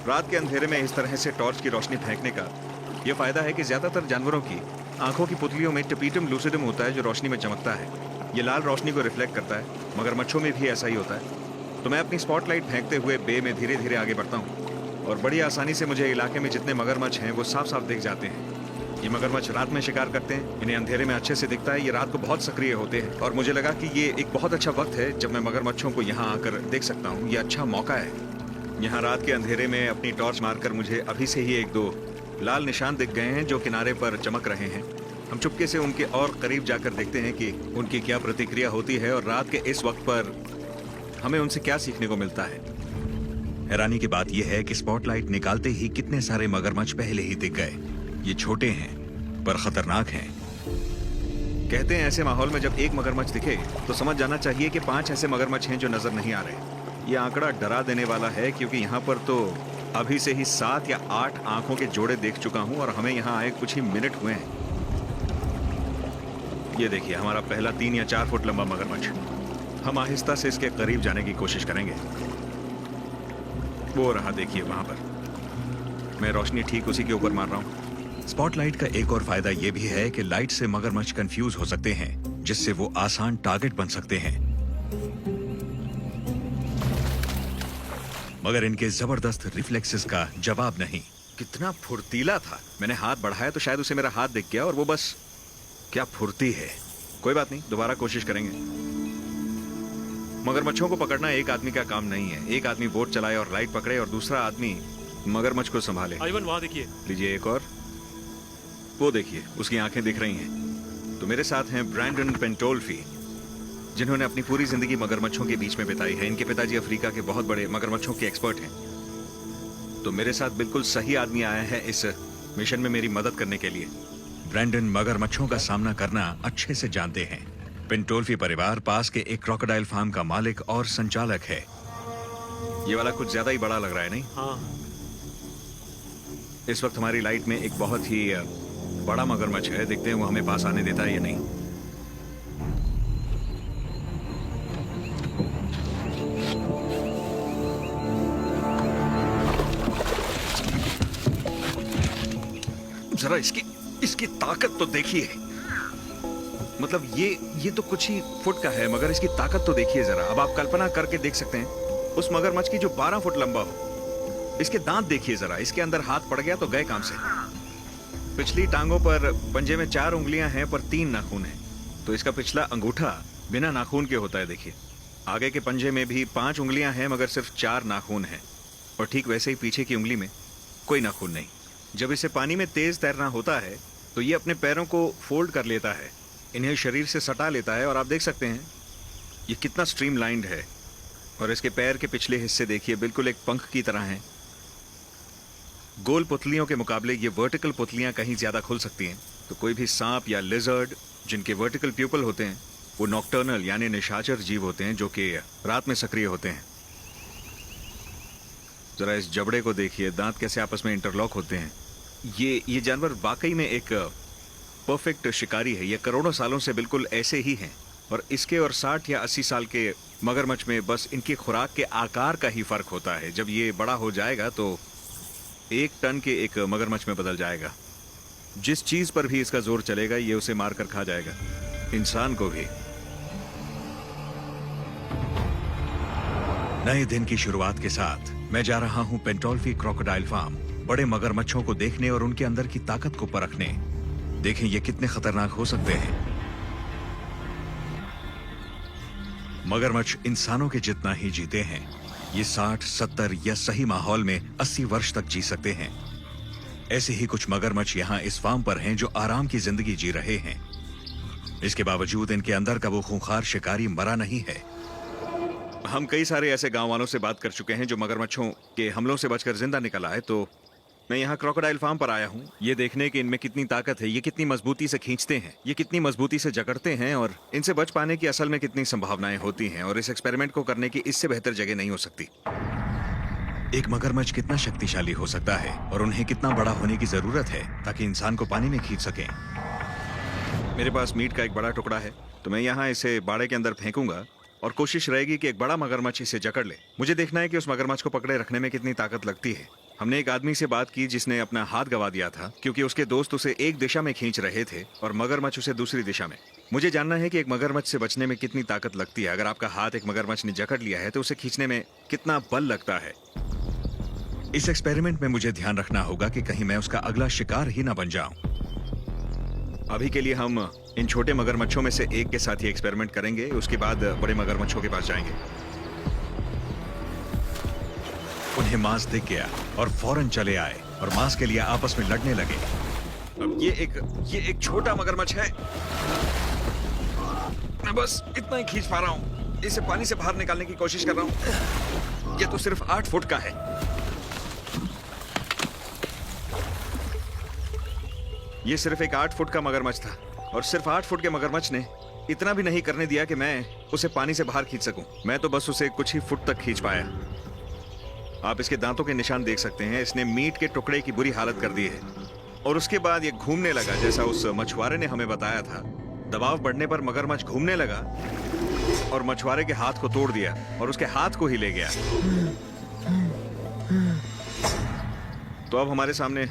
रात के अंधेरे में इस तरह से टॉर्च की रोशनी फेंकने का यह फायदा है कि ज्यादातर जानवरों की आंखों की पुतलियों में टपीटम लूसिडम होता है जो रोशनी में चमकता है। ये लाल रोशनी को रिफ्लेक्ट करता है। मगरमच्छों में भी ऐसा ही होता है। तो मैं अपनी स्पॉटलाइट फेंकते हुए बे में धीरे धीरे आगे बढ़ता हूँ और बड़ी आसानी से मुझे इलाके में जितने मगरमच्छ हैं वो साफ साफ दिख जाते हैं। ये मगरमच्छ रात में शिकार करते हैं। इन्हें अंधेरे में अच्छे से दिखता है। ये रात को बहुत सक्रिय होते हैं और मुझे लगा कि ये एक बहुत अच्छा वक्त है जब मैं मगरमच्छों को यहाँ आकर देख सकता हूँ। ये अच्छा मौका है। यहाँ रात के अंधेरे में अपनी टॉर्च मारकर मुझे अभी से ही एक दो लाल निशान दिख गए हैं जो किनारे पर चमक रहे हैं। हम चुपके से उनके और करीब जाकर देखते हैं कि उनकी क्या प्रतिक्रिया होती है और रात के इस वक्त पर हमें उनसे क्या सीखने को मिलता है। हैरानी की बात यह है कि स्पॉटलाइट निकालते ही कितने सारे मगरमच्छ पहले ही दिख गए। ये छोटे हैं पर खतरनाक हैं। कहते हैं ऐसे माहौल में जब एक मगरमच्छ दिखे तो समझ जाना चाहिए कि 5 ऐसे मगरमच्छ हैं जो नजर नहीं आ रहे। ये आंकड़ा डरा देने वाला है क्योंकि यहाँ पर तो अभी से ही 7 या 8 आंखों के जोड़े देख चुका हूं और हमें यहाँ आए कुछ ही मिनट हुए हैं। ये देखिए हमारा पहला 3 या 4 फुट लंबा मगरमच्छ। हम आहिस्ता से इसके करीब जाने की कोशिश करेंगे। वो रहा, देखिए वहां पर। मैं रोशनी ठीक उसी के ऊपर मार रहा हूं। स्पॉटलाइट का एक और फायदा यह भी है कि लाइट से मगरमच्छ कंफ्यूज हो सकते हैं जिससे वो आसान टारगेट बन सकते हैं। मगर इनके जबरदस्त रिफ्लेक्सेस का जवाब नहीं। कितना फुर्तीला था। मैंने हाथ बढ़ाया तो शायद उसे मेरा हाथ दिख गया और वो बस क्या फुर्ती है। कोई बात नहीं, दोबारा कोशिश करेंगे। मगरमच्छों को पकड़ना एक आदमी का काम नहीं है। एक आदमी बोट चलाए और लाइट पकड़े और दूसरा आदमी मगरमच्छ को संभाले। आइवन वहां देखिए। लीजिए एक और। वो देखिए उसकी आंखें दिख रही हैं। तो मेरे साथ हैं ब्रैंडन पेंटोल्फी जिन्होंने अपनी पूरी जिंदगी मगरमच्छों के बीच में बिताई है। इनके पिताजी अफ्रीका के बहुत बड़े मगरमच्छों के एक्सपर्ट हैं। तो मेरे साथ बिल्कुल सही आदमी आया है इस मिशन में मेरी मदद करने के लिए। ब्रैंडन मगरमच्छों का सामना करना अच्छे से जानते हैं। पेंटोल्फी परिवार पास के एक क्रोकोडाइल फार्म का मालिक और संचालक है। ये वाला कुछ ज्यादा ही बड़ा लग रहा है, नहीं? हाँ। इस वक्त हमारी लाइट में एक बहुत ही बड़ा मगरमच्छ है। देखते हैं वो हमें पास आने देता है या नहीं। जरा इसकी ताकत तो देखिए। मतलब ये तो कुछ ही फुट का है मगर इसकी ताकत तो देखिए जरा। अब आप कल्पना करके देख सकते हैं उस मगरमच्छ की जो 12 फुट लंबा हो। इसके दांत देखिए जरा। इसके अंदर हाथ पड़ गया तो गए काम से। पिछली टांगों पर पंजे में 4 उंगलियां हैं पर 3 नाखून हैं। तो इसका पिछला अंगूठा बिना नाखून के होता है। देखिए आगे के पंजे में भी 5 उंगलियां हैं मगर सिर्फ 4 नाखून हैं। और ठीक वैसे ही पीछे की उंगली में कोई नाखून नहीं। जब इसे पानी में तेज तैरना होता है तो ये अपने पैरों को फोल्ड कर लेता है, इन्हें शरीर से सटा लेता है और आप देख सकते हैं ये कितना स्ट्रीमलाइंड है। और इसके पैर के पिछले हिस्से देखिए बिल्कुल एक पंख की तरह हैं। गोल पुतलियों के मुकाबले ये वर्टिकल पुतलियां कहीं ज्यादा खुल सकती हैं। तो कोई भी सांप या लिजर्ड जिनके वर्टिकल प्यूपल होते हैं वो नॉक्टर्नल यानी निशाचर जीव होते हैं जो कि रात में सक्रिय होते हैं। जरा इस जबड़े को देखिए, दांत कैसे आपस में इंटरलॉक होते हैं। ये जानवर वाकई में एक परफेक्ट शिकारी है। ये करोड़ों सालों से बिल्कुल ऐसे ही हैं। और इसके और 60 या 80 साल के मगरमच्छ में बस इनकी खुराक के आकार का ही फर्क होता है। जब ये बड़ा हो जाएगा तो 1 टन के एक मगरमच्छ में बदल जाएगा। जिस चीज पर भी इसका जोर चलेगा ये उसे मारकर खा जाएगा, इंसान को भी। नए दिन की शुरुआत के साथ मैं जा रहा हूं पेंटोल्फी क्रोकोडाइल फार्म, बड़े मगरमच्छों को देखने और उनके अंदर की ताकत को परखने। देखें ये कितने खतरनाक हो सकते हैं। मगरमच्छ इंसानों के जितना ही जीते हैं। ये 60, 70 या सही माहौल में 80 वर्ष तक जी सकते हैं। ऐसे ही कुछ मगरमच्छ यहाँ इस फार्म पर हैं जो आराम की जिंदगी जी रहे हैं। इसके बावजूद इनके अंदर का वो खूंखार शिकारी मरा नहीं है। हम कई सारे ऐसे गांव वालों से बात कर चुके हैं जो मगरमच्छों के हमलों से बचकर जिंदा निकल आए। तो मैं यहाँ क्रोकोडाइल फार्म पर आया हूँ ये देखने कि इनमें कितनी ताकत है, ये कितनी मजबूती से खींचते हैं, ये कितनी मजबूती से जकड़ते हैं और इनसे बच पाने की असल में कितनी संभावनाएं होती हैं। और इस एक्सपेरिमेंट को करने की इससे बेहतर जगह नहीं हो सकती। एक मगरमच्छ कितना शक्तिशाली हो सकता है और उन्हें कितना बड़ा होने की जरूरत है ताकि इंसान को पानी में खींच सकें। मेरे पास मीट का एक बड़ा टुकड़ा है तो मैं यहाँ इसे बाड़े के अंदर फेंकूंगा और कोशिश रहेगी कि एक बड़ा मगरमच्छ इसे जकड़ ले। मुझे देखना है कि उस मगरमच्छ को पकड़े रखने में कितनी ताकत लगती है। हमने एक आदमी से बात की जिसने अपना हाथ गंवा दिया था क्योंकि उसके दोस्त उसे एक दिशा में खींच रहे थे और मगरमच्छ उसे दूसरी दिशा में। मुझे जानना है कि एक मगरमच्छ से बचने में कितनी ताकत लगती है। अगर आपका हाथ एक मगरमच्छ ने जकड़ लिया है तो उसे खींचने में कितना बल लगता है। इस एक्सपेरिमेंट में मुझे ध्यान रखना होगा कि कहीं मैं उसका अगला शिकार ही ना बन जाऊं। अभी के लिए हम इन छोटे मगरमच्छों में से एक के साथ ही एक्सपेरिमेंट करेंगे, उसके बाद बड़े मगरमच्छों के पास जाएंगे। उन्हें मांस दिख गया और फौरन चले आए और मांस के लिए आपस में लड़ने लगे। अब ये एक छोटा मगरमच्छ है, मैं बस इतना ही खींच पा रहा हूं। इसे पानी से बाहर निकालने की कोशिश कर रहा हूं। ये तो सिर्फ 8 फुट का है। ये सिर्फ एक 8 फुट का मगरमच्छ था और सिर्फ 8 फुट के मगरमच्छ ने इतना भी नहीं करने दिया कि मैं उसे पानी से बाहर खींच सकूं। मैं तो बस उसे कुछ ही फुट तक खींच पाया। आप इसके दांतों के निशान देख सकते हैं। इसने मीट के टुकड़े की बुरी हालत कर दी है और उसके बाद ये घूमने लगा जैसा उस मछुआरे ने हमें बताया था। दबाव बढ़ने पर मगरमच्छ घूमने लगा और मछुआरे के हाथ को तोड़ दिया और उसके हाथ को ही ले गया। तो अब हमारे सामने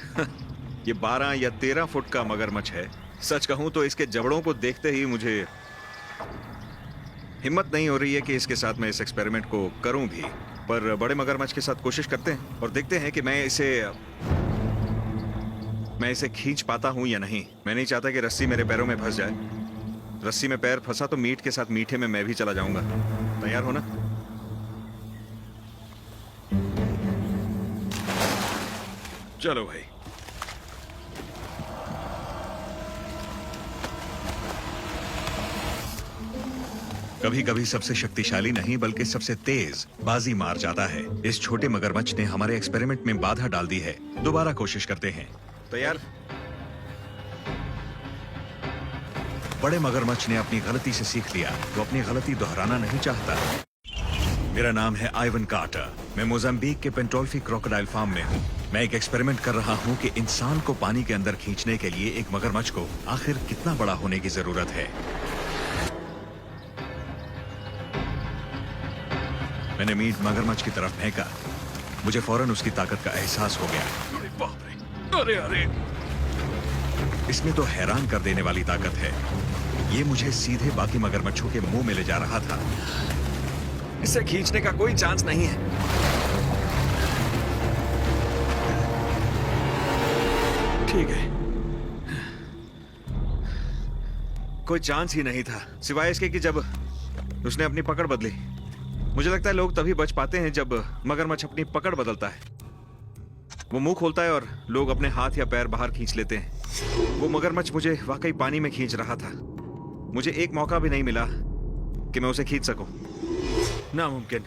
ये 12 या 13 फुट का मगरमच्छ है। सच कहूं तो इसके जबड़ों को देखते ही मुझे हिम्मत नहीं हो रही है कि इसके साथ मैं इस एक्सपेरिमेंट को करूं भी। पर बड़े मगरमच्छ के साथ कोशिश करते हैं और देखते हैं कि मैं इसे खींच पाता हूं या नहीं। मैं नहीं चाहता कि रस्सी मेरे पैरों में फंस जाए। रस्सी में पैर फंसा तो मीट के साथ मीठे में मैं भी चला जाऊंगा। तैयार हो ना? चलो भाई। कभी कभी सबसे शक्तिशाली नहीं बल्कि सबसे तेज बाजी मार जाता है। इस छोटे मगरमच्छ ने हमारे एक्सपेरिमेंट में बाधा डाल दी है। दोबारा कोशिश करते हैं। तैयार? बड़े मगरमच्छ ने अपनी गलती से सीख लिया, वो अपनी गलती दोहराना नहीं चाहता। मेरा नाम है आइवन कार्टर। मैं मोजाम्बिक के पेंटोल्फी क्रोकोडाइल फार्म में हूँ। मैं एक एक्सपेरिमेंट कर रहा हूँ कि इंसान को पानी के अंदर खींचने के लिए एक मगरमच्छ को आखिर कितना बड़ा होने की जरूरत है। मैंने मीट मगरमच्छ की तरफ फेंका। मुझे फौरन उसकी ताकत का एहसास हो गया। अरे बाप रे! अरे अरे! इसमें तो हैरान कर देने वाली ताकत है। ये मुझे सीधे बाकी मगरमच्छों के मुंह में ले जा रहा था। इसे खींचने का कोई चांस नहीं है। ठीक है, कोई चांस ही नहीं था सिवाय इसके कि जब उसने अपनी पकड़ बदली। मुझे लगता है लोग तभी बच पाते हैं जब मगरमच्छ अपनी पकड़ बदलता है। वो मुंह खोलता है और लोग अपने हाथ या पैर बाहर खींच लेते हैं। वो मगरमच्छ मुझे वाकई पानी में खींच रहा था। मुझे एक मौका भी नहीं मिला कि मैं उसे खींच सकूं। नामुमकिन।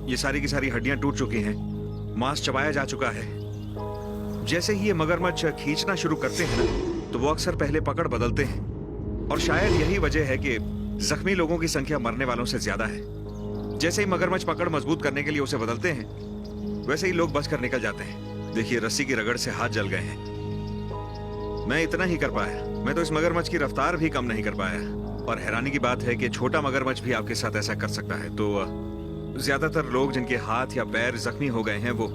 ये सारी की सारी हड्डियां टूट चुकी हैं, मांस चबाया जा चुका है। जैसे ही ये मगरमच्छ खींचना शुरू करते हैं ना, तो वो अक्सर पहले पकड़ बदलते हैं और शायद यही वजह है कि जख्मी लोगों की संख्या मरने वालों से ज्यादा है। जैसे ही मगरमच्छ पकड़ मजबूत करने के लिए उसे बदलते हैं, वैसे ही लोग बचकर निकल जाते हैं। देखिए, रस्सी की रगड़ से हाथ जल गए हैं। मैं इतना ही कर पाया। मैं तो इस मगरमच्छ की रफ्तार भी कम नहीं कर पाया। और हैरानी की बात है कि छोटा मगरमच्छ भी आपके साथ ऐसा कर सकता है। तो ज्यादातर लोग जिनके हाथ या पैर जख्मी हो गए हैं, वो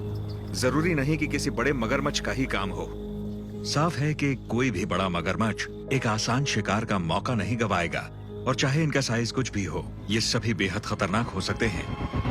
जरूरी नहीं कि किसी बड़े मगरमच्छ का ही काम हो। साफ है कि कोई भी बड़ा मगरमच्छ एक आसान शिकार का मौका नहीं गवाएगा। और चाहे इनका साइज कुछ भी हो, ये सभी बेहद खतरनाक हो सकते हैं।